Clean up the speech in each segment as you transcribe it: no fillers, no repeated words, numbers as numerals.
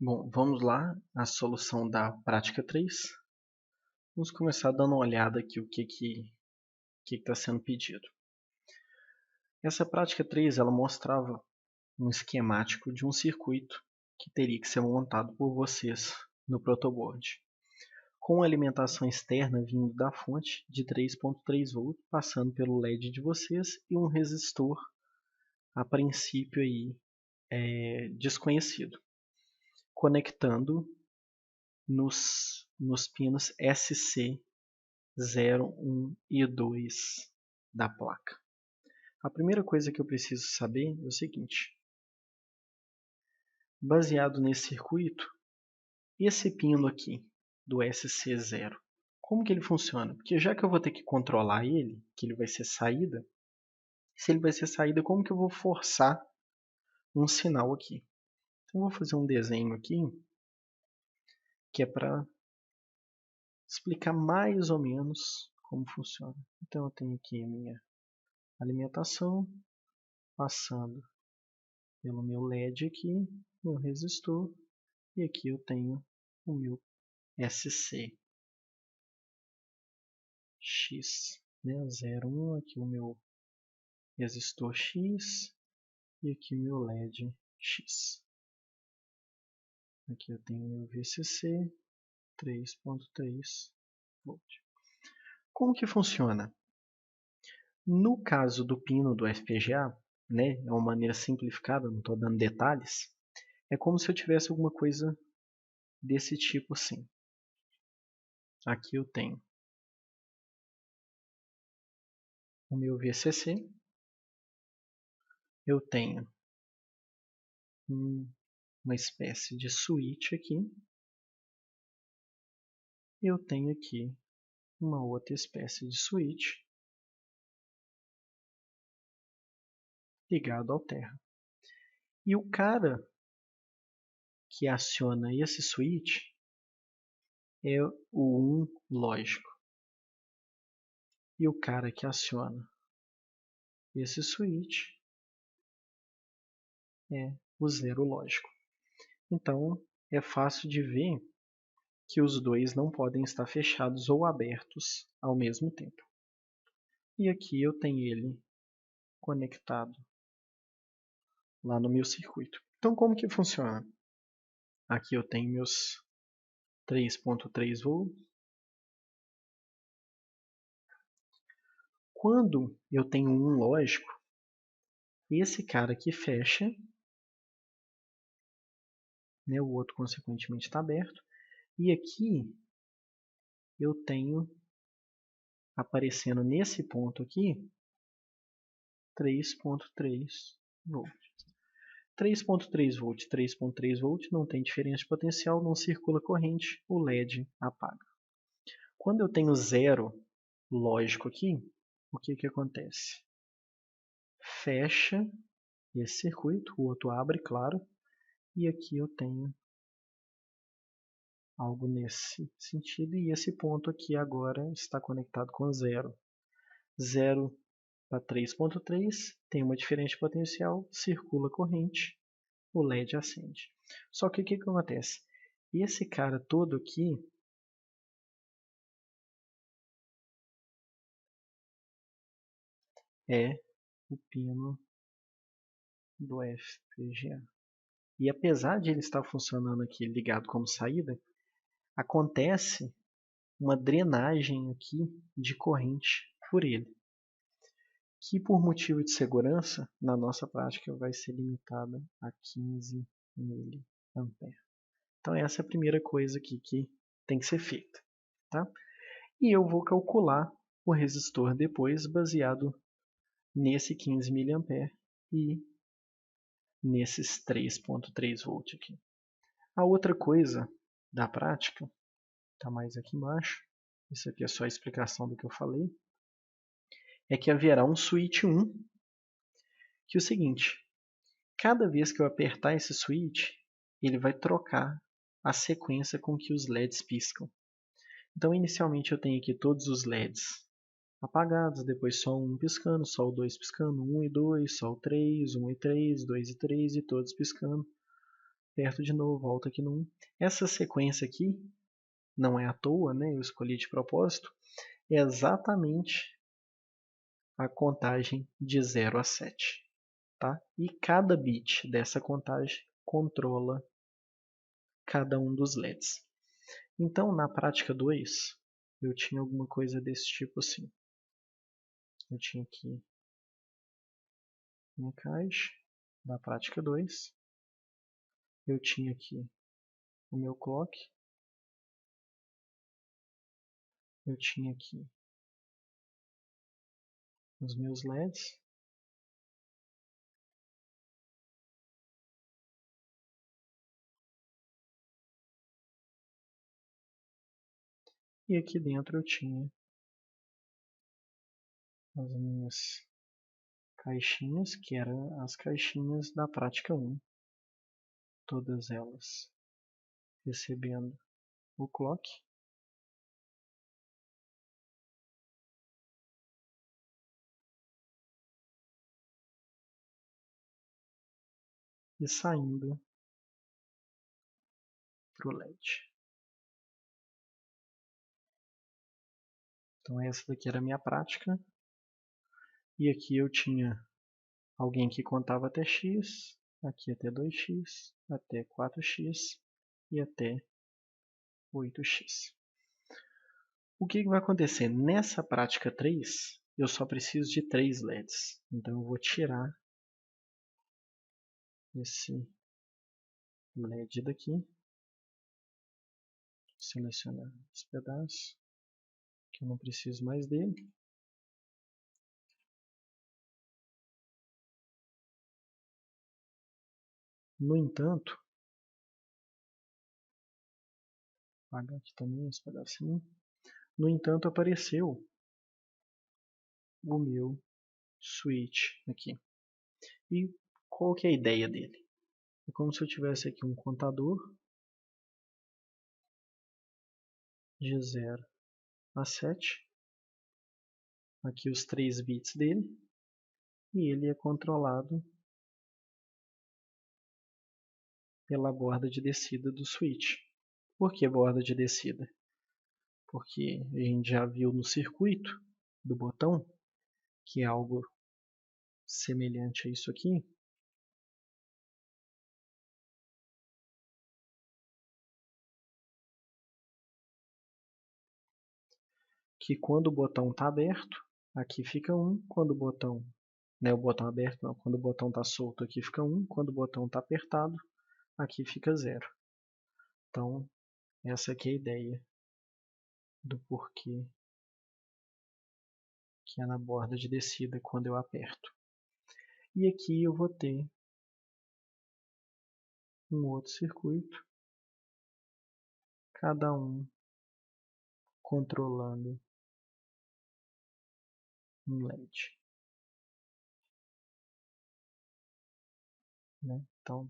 Bom, vamos lá, a solução da prática 3. Vamos começar dando uma olhada aqui o que está sendo pedido. Essa prática 3 ela mostrava um esquemático de um circuito que teria que ser montado por vocês no protoboard, com alimentação externa vindo da fonte de 3.3 V, passando pelo LED de vocês e um resistor, a princípio aí, desconhecido, conectando nos pinos SC 0, 1 e 2 da placa. A primeira coisa que eu preciso saber é o seguinte: baseado nesse circuito, esse pino aqui do SC0, como que ele funciona? Porque já que eu vou ter que controlar ele, que ele vai ser saída, se ele vai ser saída, como que eu vou forçar um sinal aqui? Então eu vou fazer um desenho aqui que é para explicar mais ou menos como funciona. Então eu tenho aqui a minha alimentação passando pelo meu LED aqui, meu resistor, e aqui eu tenho o meu SC X, né, 0, 1, aqui o meu resistor X e aqui o meu LED X. Aqui eu tenho o meu VCC 3.3 V. Como que funciona? No caso do pino do FPGA, né, é uma maneira simplificada, não estou dando detalhes, é como se eu tivesse alguma coisa desse tipo assim. Aqui eu tenho o meu VCC, eu tenho uma espécie de switch aqui, eu tenho aqui uma outra espécie de switch ligado ao terra. E o cara que aciona esse switch é o 1 lógico. E o cara que aciona esse switch é o 0 lógico. Então é fácil de ver que os dois não podem estar fechados ou abertos ao mesmo tempo. E aqui eu tenho ele conectado lá no meu circuito. Então como que funciona? Aqui eu tenho meus 3.3 V. Quando eu tenho um lógico, esse cara aqui fecha, né, o outro consequentemente está aberto, e aqui eu tenho aparecendo nesse ponto aqui 3.3 V. 3.3 V, 3.3 V não tem diferença de potencial, não circula corrente, o LED apaga. Quando eu tenho zero lógico aqui, o que acontece? Fecha esse circuito, o outro abre, claro, e aqui eu tenho algo nesse sentido, e esse ponto aqui agora está conectado com zero. 0 para 3.3 tem uma diferença de potencial, circula corrente, o LED acende. Só que o que acontece? Esse cara todo aqui é o pino do FPGA. E apesar de ele estar funcionando aqui ligado como saída, acontece uma drenagem aqui de corrente por ele, que por motivo de segurança, na nossa prática, vai ser limitada a 15 mA. Então essa é a primeira coisa aqui que tem que ser feita. Tá? E eu vou calcular o resistor depois baseado nesse 15 mA e nesses 3.3 V aqui. A outra coisa da prática, está mais aqui embaixo, isso aqui é só a explicação do que eu falei, é que haverá um switch 1, que é o seguinte, cada vez que eu apertar esse switch, ele vai trocar a sequência com que os LEDs piscam. Então inicialmente eu tenho aqui todos os LEDs apagados, depois só um piscando, só o 2 piscando, 1 e 2, só o 3, 1 e 3, 2 e 3 e todos piscando. aperto de novo, volto aqui no 1. Essa sequência aqui, não é à toa, né? Eu escolhi de propósito, é exatamente a contagem de 0 a 7. Tá? E cada bit dessa contagem controla cada um dos LEDs. Então, na prática 2, eu tinha alguma coisa desse tipo assim. Eu tinha aqui minha caixa da prática 2. Eu tinha aqui o meu clock. Eu tinha aqui os meus LEDs. E aqui dentro eu tinha as minhas caixinhas, que eram as caixinhas da prática 1. Todas elas recebendo o clock. E saindo para o LED. Então essa daqui era a minha prática. E aqui eu tinha alguém que contava até x, aqui até 2x, até 4x e até 8x. O que vai acontecer? Nessa prática 3, eu só preciso de 3 LEDs. Então eu vou tirar esse LED daqui, selecionar esse pedaço, que eu não preciso mais dele. No entanto, vou apagar aqui também esse pedacinho. No entanto, apareceu o meu switch aqui. E qual que é a ideia dele? É como se eu tivesse aqui um contador de 0 a 7. Aqui os 3 bits dele. E ele é controlado pela borda de descida do switch. Por que borda de descida? Porque a gente já viu no circuito do botão, que é algo semelhante a isso aqui, que quando o botão está aberto, aqui fica 1, quando o botão, o botão aberto não, quando o botão está solto, aqui fica 1, quando o botão está apertado, aqui fica 0. Então, essa aqui é a ideia do porquê que é na borda de descida quando eu aperto. E aqui eu vou ter um outro circuito, cada um controlando um LED. Né? Então,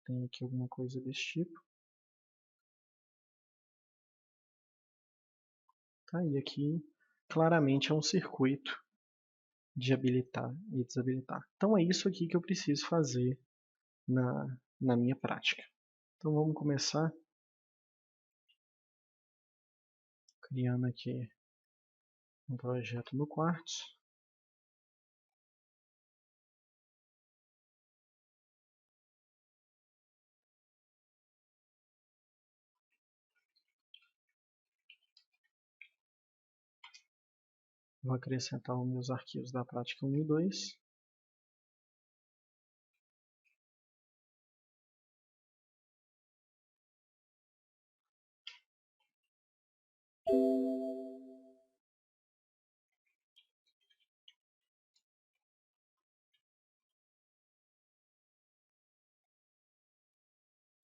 tem aqui alguma coisa desse tipo. Tá, e aqui claramente é um circuito de habilitar e desabilitar. Então é isso aqui que eu preciso fazer na minha prática. Então vamos começar criando aqui um projeto no Quartz. Vou acrescentar os meus arquivos da prática 1 e 2.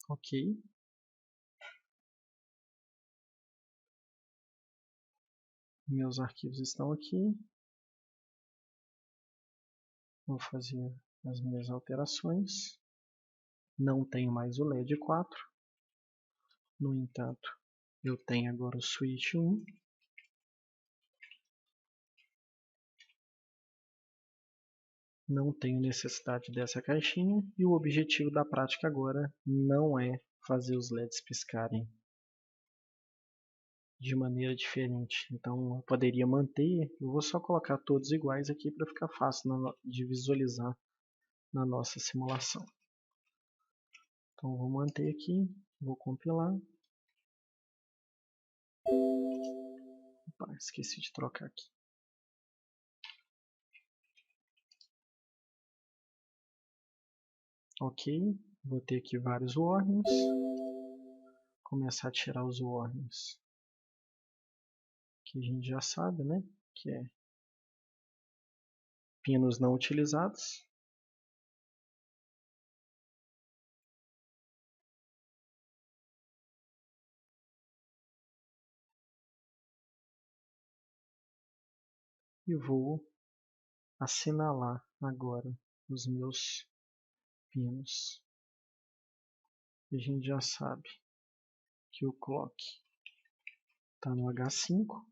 Ok. Meus arquivos estão aqui. Vou fazer as minhas alterações. Não tenho mais o LED 4. No entanto, eu tenho agora o switch 1. Não tenho necessidade dessa caixinha e o objetivo da prática agora não é fazer os LEDs piscarem de maneira diferente. Então eu poderia manter, eu vou só colocar todos iguais aqui para ficar fácil de visualizar na nossa simulação. Então vou manter aqui, vou compilar. Opa, esqueci de trocar aqui. Ok, vou ter aqui vários warnings. Começar a tirar os warnings que a gente já sabe, né? Que é pinos não utilizados. E vou assinalar agora os meus pinos. A gente já sabe que o clock está no H5.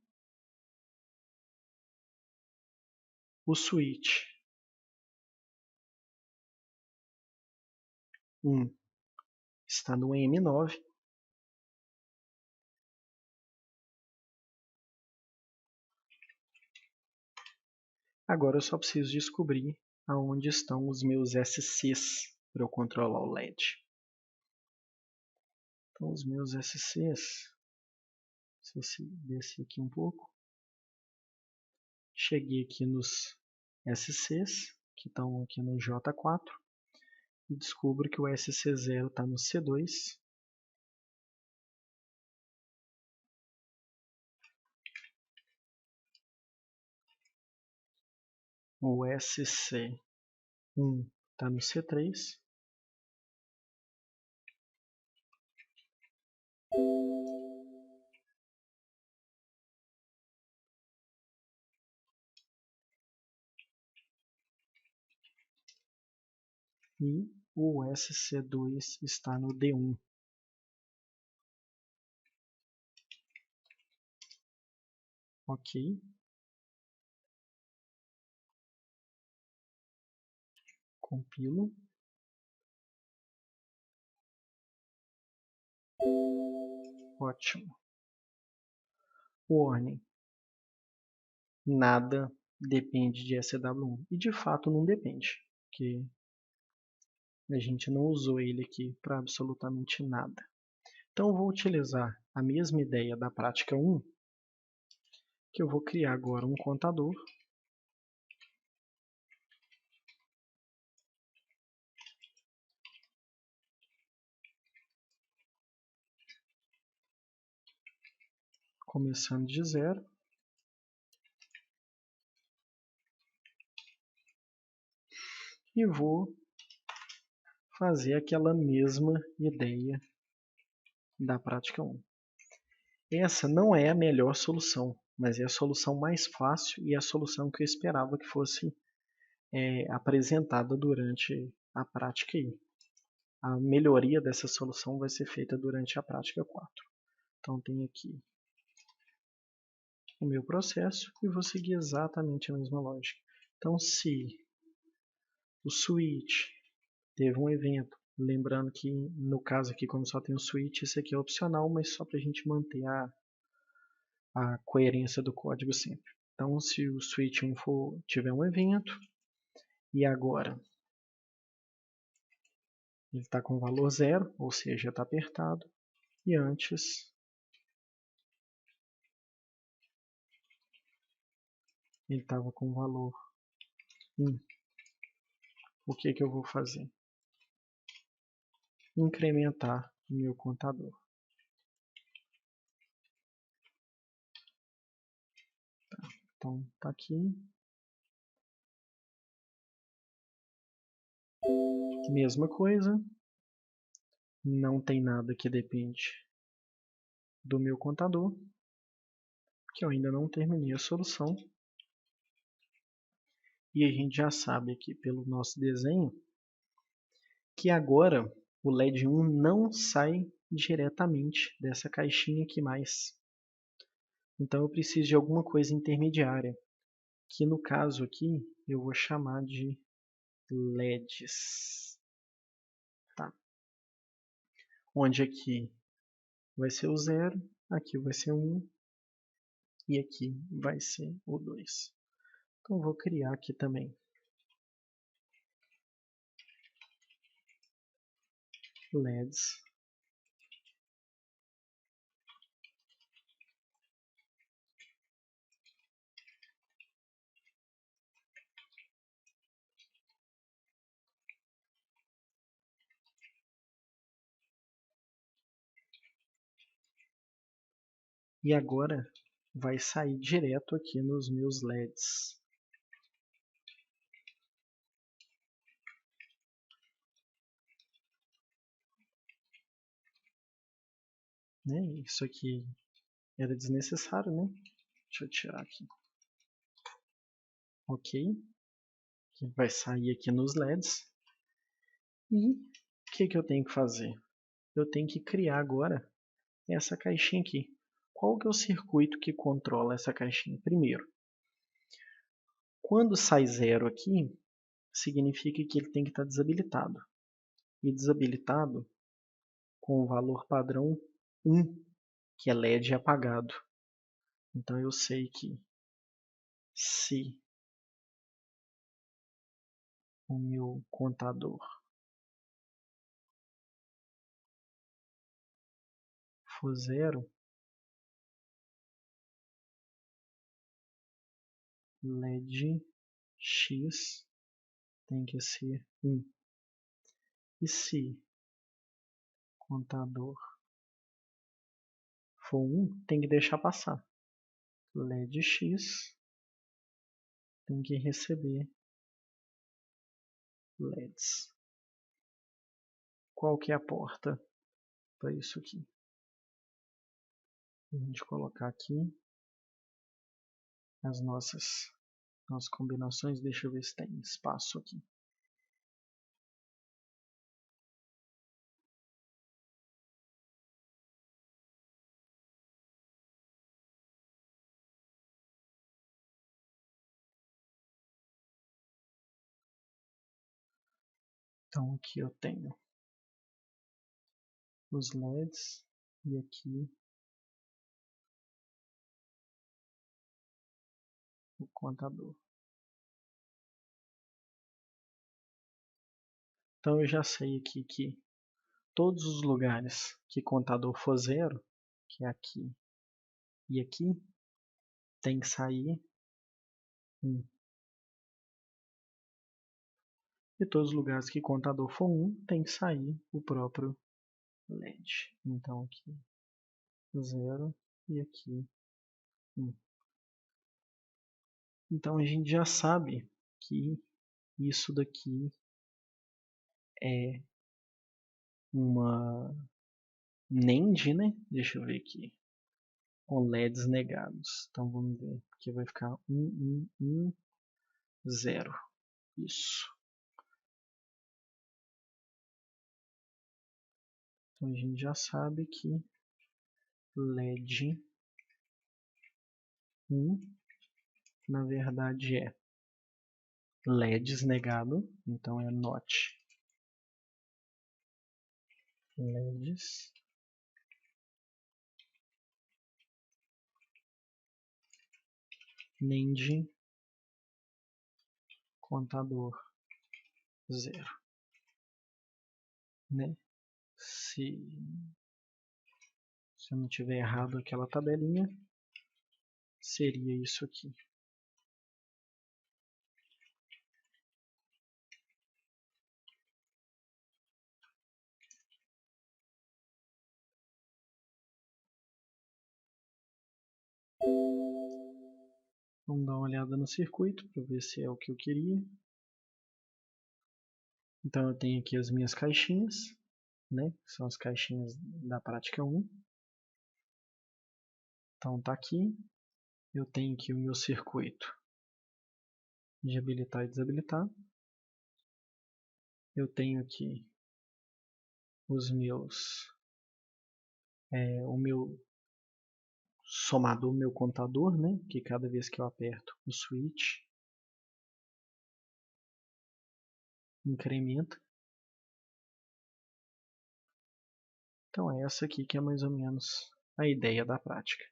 O switch 1 está no M9. Agora eu só preciso descobrir aonde estão os meus SCs para eu controlar o LED. Então os meus SCs, se eu descer aqui um pouco, cheguei aqui nos SCs, que estão aqui no J4, e descubro que o SC0 está no C2, o SC1 está no C3, e o SC2 está no D1. Ok. Compilo. Ótimo. Warning. Nada depende de SW1. E de fato não depende, porque a gente não usou ele aqui para absolutamente nada. Então eu vou utilizar a mesma ideia da prática 1, que eu vou criar agora um contador. Começando de 0. E vou fazer aquela mesma ideia da prática 1. Essa não é a melhor solução, mas é a solução mais fácil e a solução que eu esperava que fosse apresentada durante a prática aí. A melhoria dessa solução vai ser feita durante a prática 4. Então tem aqui o meu processo e vou seguir exatamente a mesma lógica. Então se o switch teve um evento, lembrando que no caso aqui como só tem o switch, isso aqui é opcional, mas só para a gente manter a coerência do código sempre. Então se o switch 1 tiver um evento, e agora ele está com valor 0, ou seja, está apertado, e antes ele estava com valor 1. O que eu vou fazer? Incrementar o meu contador. Tá. Então está aqui. Mesma coisa. Não tem nada que depende do meu contador, que eu ainda não terminei a solução. E a gente já sabe aqui pelo nosso desenho que agora o LED 1 não sai diretamente dessa caixinha aqui mais. Então eu preciso de alguma coisa intermediária, que no caso aqui eu vou chamar de LEDs. Tá. Onde aqui vai ser o 0, aqui vai ser 1 e aqui vai ser o 2. Então vou criar aqui também LEDs. E agora vai sair direto aqui nos meus LEDs. Né? Isso aqui era desnecessário, né? Deixa eu tirar aqui. Ok. Que vai sair aqui nos LEDs. E o que eu tenho que fazer? Eu tenho que criar agora essa caixinha aqui. Qual que é o circuito que controla essa caixinha? Primeiro, quando sai 0 aqui, significa que ele tem que estar desabilitado. E desabilitado com o valor padrão 1, que é LED apagado. Então eu sei que se o meu contador for 0, LED X tem que ser 1. E se o contador for 1, tem que deixar passar. LED X tem que receber LEDs. Qual que é a porta para isso aqui? A gente colocar aqui as nossas combinações. Deixa eu ver se tem espaço aqui. Então aqui eu tenho os LEDs e aqui o contador. Então eu já sei aqui que todos os lugares que contador for 0, que é aqui e aqui, tem que sair 1. E todos os lugares que contador for 1, tem que sair o próprio LED. Então aqui 0 e aqui 1. Então a gente já sabe que isso daqui é uma NAND, né? Deixa eu ver aqui. Com LEDs negados. Então vamos ver. Aqui vai ficar 1, 1, 1, 0. Isso. Então a gente já sabe que LED 1 na verdade é LEDs negado, então é NOT LEDs NAND contador 0, né? Se eu não tiver errado aquela tabelinha, seria isso aqui. Vamos dar uma olhada no circuito para ver se é o que eu queria. Então eu tenho aqui as minhas caixinhas, né? Que são as caixinhas da prática 1. Então está aqui. Eu tenho aqui o meu circuito de habilitar e desabilitar. Eu tenho aqui os meus, o meu somador, meu contador, né? Que cada vez que eu aperto o switch, incrementa. Então é essa aqui que é mais ou menos a ideia da prática.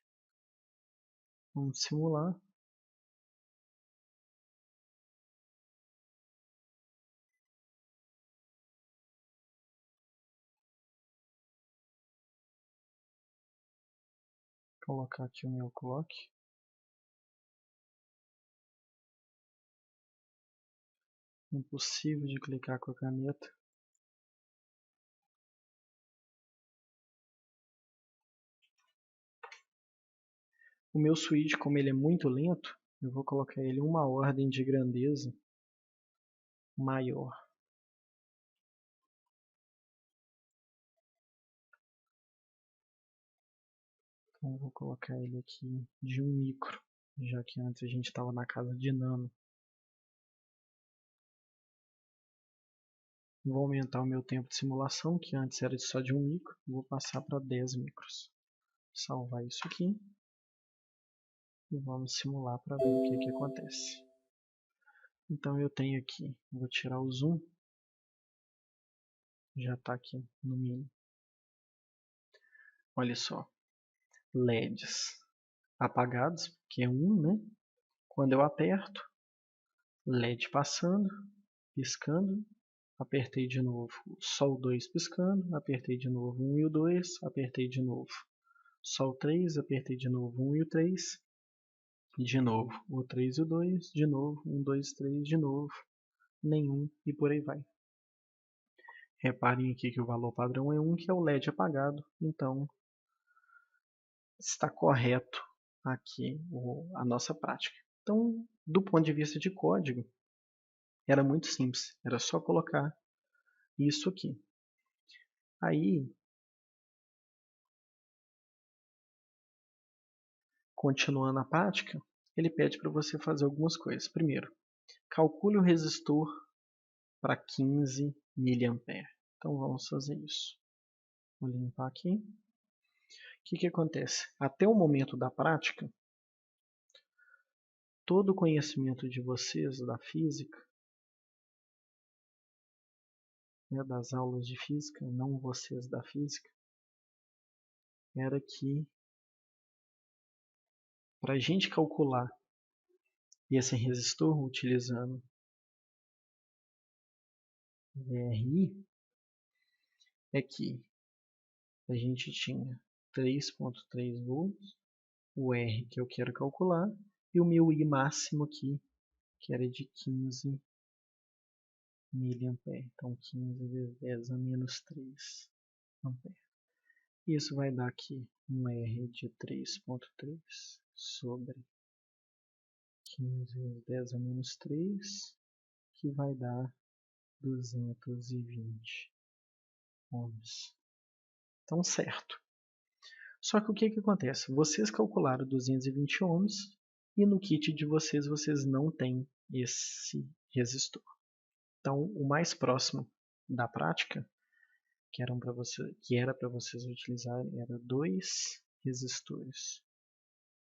Vamos simular. Colocar aqui o meu clock. Impossível de clicar com a caneta. O meu switch, como ele é muito lento, eu vou colocar ele em uma ordem de grandeza maior. Então eu vou colocar ele aqui de 1 micro, já que antes a gente estava na casa de nano. Vou aumentar o meu tempo de simulação, que antes era só de 1 micro, vou passar para 10 micros. Salvar isso aqui e vamos simular para ver o que acontece. Então eu tenho aqui, vou tirar o zoom, já está aqui no mínimo. Olha só, LEDs apagados, que é 1, né? Quando eu aperto, LED passando, piscando, apertei de novo, Sol 2 piscando, apertei de novo 1 e o 2, apertei de novo, Sol 3, apertei de novo 1 e o 3, de novo o 3 e o 2, de novo 1, 2, 3, de novo, nenhum e por aí vai. Reparem aqui que o valor padrão é 1, que é o LED apagado, então está correto aqui a nossa prática. Então, do ponto de vista de código, era muito simples, era só colocar isso aqui. Aí, continuando a prática, ele pede para você fazer algumas coisas. Primeiro, calcule o resistor para 15 mA. Então vamos fazer isso. Vou limpar aqui. O que acontece? Até o momento da prática, todo o conhecimento de vocês da física, né, das aulas de física, não vocês da física, era que para a gente calcular esse resistor utilizando VRI, é que a gente tinha 3.3 volts, o R que eu quero calcular, e o meu I máximo aqui, que era de 15 mA. Então 15 vezes 10 a menos 3 ampere. Isso vai dar aqui um R de 3.3 sobre 15 vezes 10 a menos 3, que vai dar 220 ohms. Então, certo. Só que o que acontece? Vocês calcularam 220 ohms e no kit de vocês, vocês não têm esse resistor. Então, o mais próximo da prática, que era para vocês utilizarem, era 2 resistores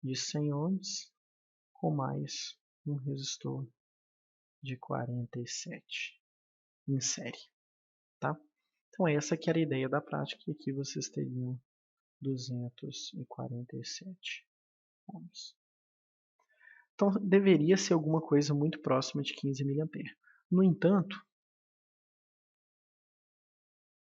de 100 ohms com mais um resistor de 47 em série. Tá? Então, essa que era a ideia da prática, e aqui vocês teriam 247 ohms. Então, deveria ser alguma coisa muito próxima de 15 mA. No entanto,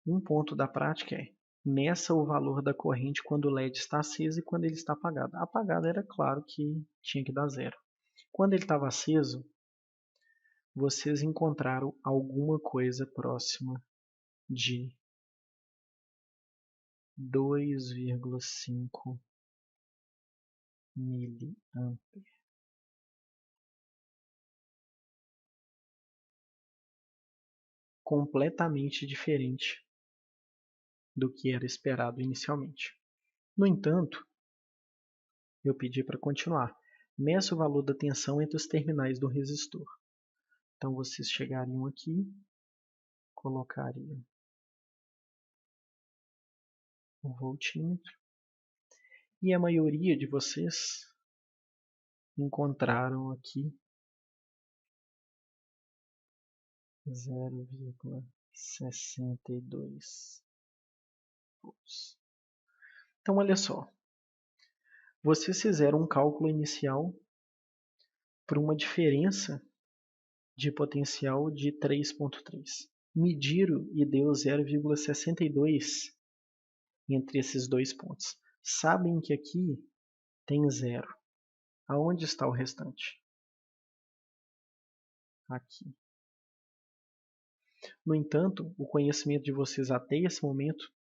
um ponto da prática é: meça o valor da corrente quando o LED está aceso e quando ele está apagado. Apagado era claro que tinha que dar zero. Quando ele estava aceso, vocês encontraram alguma coisa próxima de 2,5 mA. Completamente diferente do que era esperado inicialmente. No entanto, eu pedi para continuar. Meça o valor da tensão entre os terminais do resistor. Então vocês chegariam aqui, colocariam o voltímetro e a maioria de vocês encontraram aqui 0,62 volts. Então, olha só. Vocês fizeram um cálculo inicial para uma diferença de potencial de 3,3. Mediram e deu 0,62 entre esses dois pontos. Sabem que aqui tem zero. Aonde está o restante? Aqui. No entanto, o conhecimento de vocês até esse momento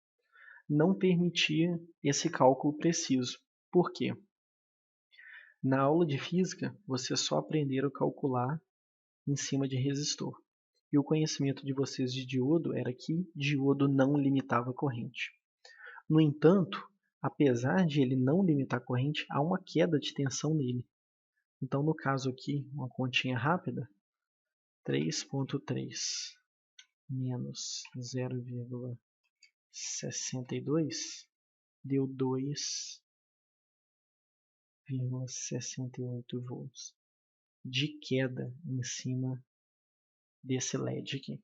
não permitia esse cálculo preciso. Por quê? Na aula de física, vocês só aprenderam a calcular em cima de resistor. E o conhecimento de vocês de diodo era que diodo não limitava a corrente. No entanto, apesar de ele não limitar a corrente, há uma queda de tensão nele. Então, no caso aqui, uma continha rápida, 3,3 menos 0,62 deu 2,68 volts de queda em cima desse LED aqui.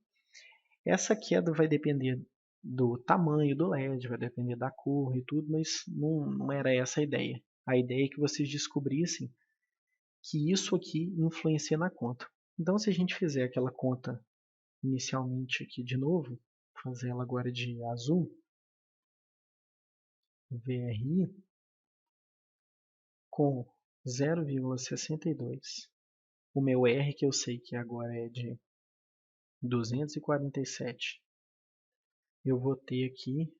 Essa queda vai depender do tamanho do LED, vai depender da cor e tudo, mas não era essa a ideia. A ideia é que vocês descobrissem que isso aqui influencia na conta. Então, se a gente fizer aquela conta inicialmente aqui de novo, fazer ela agora de azul, VRI, com 0,62. O meu R, que eu sei que agora é de 247. Eu vou ter aqui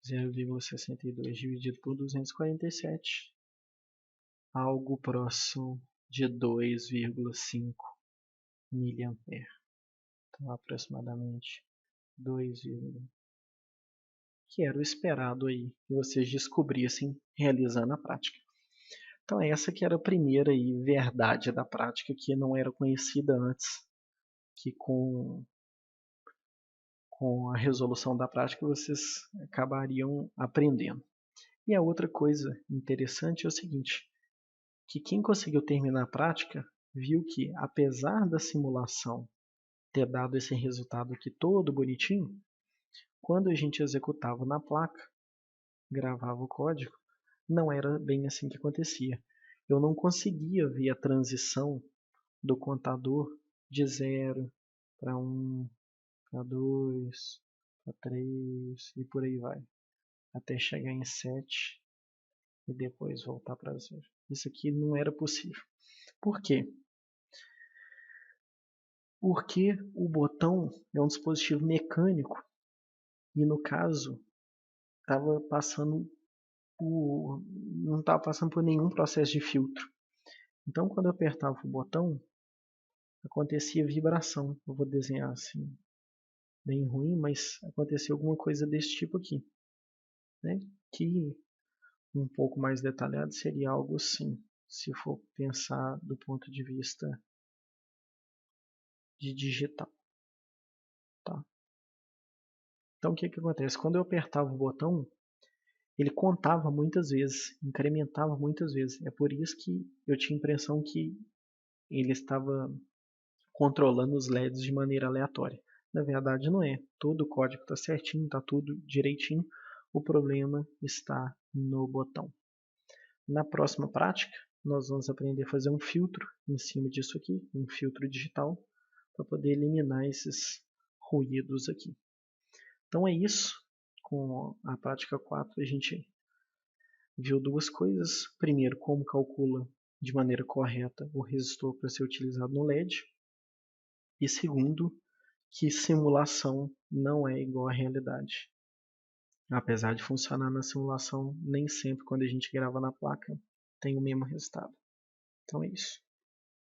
0,62 dividido por 247, algo próximo de 2,5 mA. Então, aproximadamente 2, que era o esperado aí que vocês descobrissem realizando a prática. Então, essa que era a primeira aí, verdade da prática que não era conhecida antes, que com a resolução da prática vocês acabariam aprendendo. E a outra coisa interessante é o seguinte, que quem conseguiu terminar a prática viu que, apesar da simulação ter dado esse resultado aqui todo bonitinho, quando a gente executava na placa, gravava o código, não era bem assim que acontecia. Eu não conseguia ver a transição do contador de 0 para 1, para 2, para 3 e por aí vai, até chegar em 7 e depois voltar para 0. Isso aqui não era possível. Por quê? Porque o botão é um dispositivo mecânico e, no caso, não estava passando por nenhum processo de filtro. Então, quando eu apertava o botão, acontecia vibração. Eu vou desenhar assim, bem ruim, mas acontecia alguma coisa desse tipo aqui, né? Que, um pouco mais detalhado, seria algo assim, se for pensar do ponto de vista de digital. Tá? Então, o que acontece? Quando eu apertava o botão, ele contava muitas vezes, incrementava muitas vezes. É por isso que eu tinha a impressão que ele estava controlando os LEDs de maneira aleatória. Na verdade, não é. Todo o código está certinho, está tudo direitinho. O problema está no botão. Na próxima prática, nós vamos aprender a fazer um filtro em cima disso aqui, um filtro digital, para poder eliminar esses ruídos aqui. Então é isso. Com a prática 4, a gente viu duas coisas. Primeiro, como calcula de maneira correta o resistor para ser utilizado no LED. E segundo, que simulação não é igual à realidade. Apesar de funcionar na simulação, nem sempre quando a gente grava na placa tem o mesmo resultado. Então é isso.